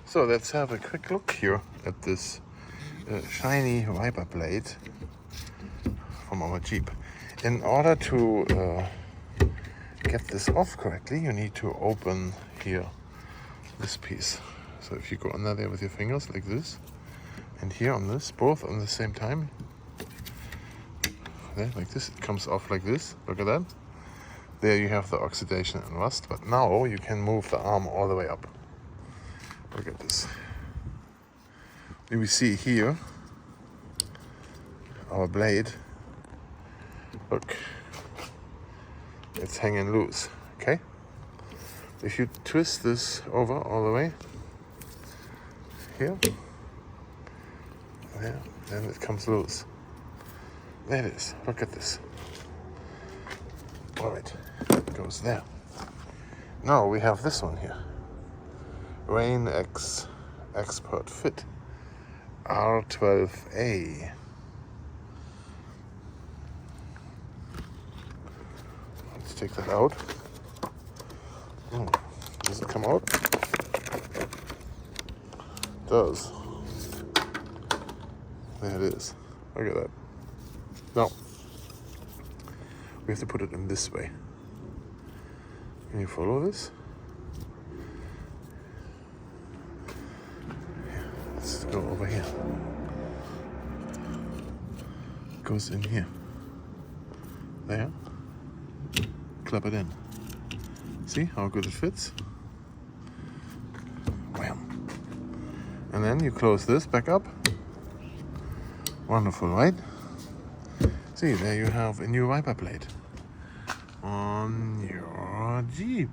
So let's have a quick look here at this shiny wiper blade from our Jeep. In order to get this off correctly, you need to open here this piece. So if you go under there with your fingers like this, and here on this, both on the same time, there, like this, it comes off like this. Look at that. There you have the oxidation and rust, but now you can move the arm all the way up. Look at this. We see here our blade. Look, it's hanging loose, okay? If you twist this over all the way, here, there, then it comes loose. There it is, look at this. All right, it goes there. Now we have this one here. Rain X Expert Fit R12A. Let's take that out. Does it come out? It does. There it is. Look at that. Now, we have to put it in this way. Can you follow this? Let's go over here. It goes in here. There. Clap it in. See how good it fits? Wham. And then you close this back up. Wonderful, right? See, there you have a new wiper blade on your Jeep.